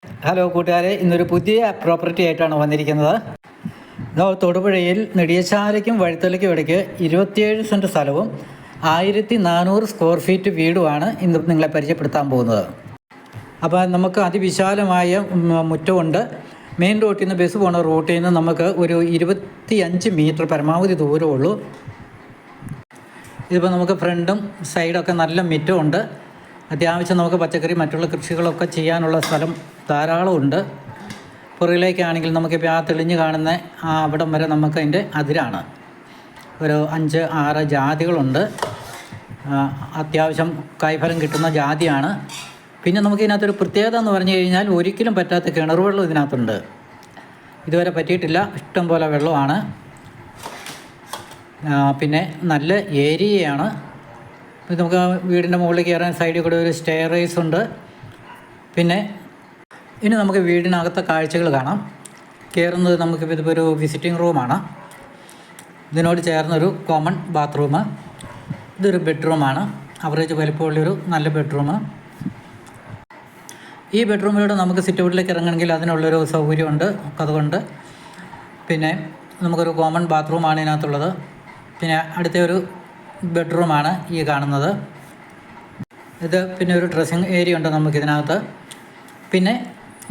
Hello കൂട്ടുകാരെ, ഇന്നൊരു പുതിയ പ്രോപ്പർട്ടി ആയിട്ടാണ് വന്നിരിക്കുന്നത്. തൊടുപുഴയിൽ നെടിയശാലയ്ക്കും വഴിത്തലയ്ക്കും ഇടയ്ക്ക് 27 സെൻറ്റ് സ്ഥലവും 1400 സ്ക്വയർ ഫീറ്റ് വീടുമാണ് ഇന്ന് നിങ്ങളെ പരിചയപ്പെടുത്താൻ പോകുന്നത്. അപ്പോൾ നമുക്ക് അതിവിശാലമായ മുറ്റമുണ്ട്. മെയിൻ റോട്ടിൽ നിന്ന് ബസ് പോകുന്ന റൂട്ടിൽ നിന്ന് നമുക്ക് ഒരു 25 മീറ്റർ പരമാവധി ദൂരമുള്ളൂ. ഇതിപ്പോൾ നമുക്ക് ഫ്രണ്ടും സൈഡൊക്കെ നല്ല മുറ്റമുണ്ട്. അത്യാവശ്യം നമുക്ക് പച്ചക്കറി മറ്റുള്ള കൃഷികളൊക്കെ ചെയ്യാനുള്ള സ്ഥലം ധാരാളമുണ്ട്. പുറകിലേക്കാണെങ്കിൽ നമുക്കിപ്പോൾ ആ തെളിഞ്ഞ് കാണുന്ന അവിടം വരെ നമുക്ക് അതിൻ്റെ അതിരാണ്. ഒരു 5-6 ജാതികളുണ്ട്. അത്യാവശ്യം കായ്ഫലം കിട്ടുന്ന ജാതിയാണ്. പിന്നെ നമുക്കിതിനകത്തൊരു പ്രത്യേകത എന്ന് പറഞ്ഞു കഴിഞ്ഞാൽ ഒരിക്കലും പറ്റാത്ത കിണർ വെള്ളം ഇതിനകത്തുണ്ട്. ഇതുവരെ പറ്റിയിട്ടില്ല. ഇഷ്ടം പോലെ വെള്ളമാണ്. പിന്നെ നല്ല ഏരിയയാണ്. ഇത് നമുക്ക് വീടിൻ്റെ മുകളിൽ കയറാൻ സൈഡിൽ കൂടെ ഒരു സ്റ്റെയർവേസ് ഉണ്ട്. പിന്നെ ഇനി നമുക്ക് വീടിനകത്തെ കാഴ്ചകൾ കാണാം. കയറുന്നത് നമുക്കിപ്പോൾ ഇതിപ്പോൾ ഒരു വിസിറ്റിംഗ് റൂമാണ്. ഇതിനോട് ചേർന്നൊരു കോമൺ ബാത്റൂം. ഇതൊരു ബെഡ്റൂമാണ്. അവറേജ് വലിപ്പമുള്ളൊരു നല്ല ബെഡ്റൂം. ഈ ബെഡ്റൂമിലൂടെ നമുക്ക് സിറ്റൗട്ടിലേക്ക് ഇറങ്ങണമെങ്കിൽ അതിനുള്ളൊരു സൗകര്യമുണ്ട്. അതുകൊണ്ട് പിന്നെ നമുക്കൊരു കോമൺ ബാത്റൂമാണ് ഇതിനകത്തുള്ളത്. പിന്നെ അടുത്ത ഒരു ബെഡ്റൂമാണ് ഈ കാണുന്നത്. ഇത് പിന്നെ ഒരു ഡ്രസ്സിങ് ഏരിയ ഉണ്ട് നമുക്കിതിനകത്ത്. പിന്നെ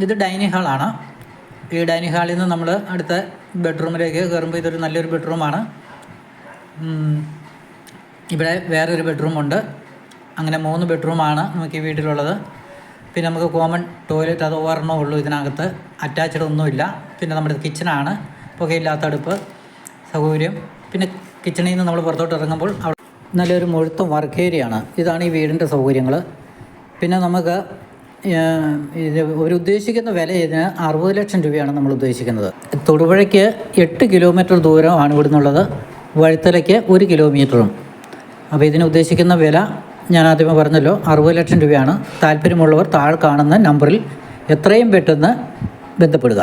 ഇത് ഡൈനിങ് ഹാളാണ്. ഈ ഡൈനിങ് ഹാളിൽ നിന്ന് നമ്മൾ അടുത്ത ബെഡ്റൂമിലേക്ക് കയറുമ്പോൾ ഇതൊരു നല്ലൊരു ബെഡ്റൂമാണ്. ഇവിടെ വേറൊരു ബെഡ്റൂമുണ്ട്. അങ്ങനെ 3 ബെഡ്റൂമാണ് നമുക്ക് ഈ വീട്ടിലുള്ളത്. പിന്നെ നമുക്ക് കോമൺ ടോയ്ലറ്റ് അത് ഒരെണ്ണമേ ഉള്ളൂ ഇതിനകത്ത്. അറ്റാച്ച്ഡ് ഒന്നുമില്ല. പിന്നെ നമ്മുടെ കിച്ചണാണ്. പുകയില്ലാത്ത അടുപ്പ് സൗകര്യം. പിന്നെ കിച്ചണിൽ നിന്ന് നമ്മൾ പുറത്തോട്ട് ഇറങ്ങുമ്പോൾ അവിടെ നല്ലൊരു മുഴുത്ത വർക്ക് ഏരിയയാണ്. ഇതാണ് ഈ വീടിൻ്റെ സൗകര്യങ്ങൾ. പിന്നെ നമുക്ക് ഒരു ഉദ്ദേശിക്കുന്ന വില ഇതിന് 60 ലക്ഷം രൂപയാണ് നമ്മൾ ഉദ്ദേശിക്കുന്നത്. തൊടുപുഴയ്ക്ക് 8 കിലോമീറ്റർ ദൂരമാണ് ഇവിടെ നിന്നുള്ളത്. വഴിത്തലയ്ക്ക് 1 കിലോമീറ്ററും. അപ്പോൾ ഇതിന് ഉദ്ദേശിക്കുന്ന വില ഞാൻ ആദ്യമേ പറഞ്ഞല്ലോ, 60 ലക്ഷം രൂപയാണ്. താല്പര്യമുള്ളവർ താഴെ കാണുന്ന നമ്പറിൽ എത്രയും പെട്ടെന്ന് ബന്ധപ്പെടുക.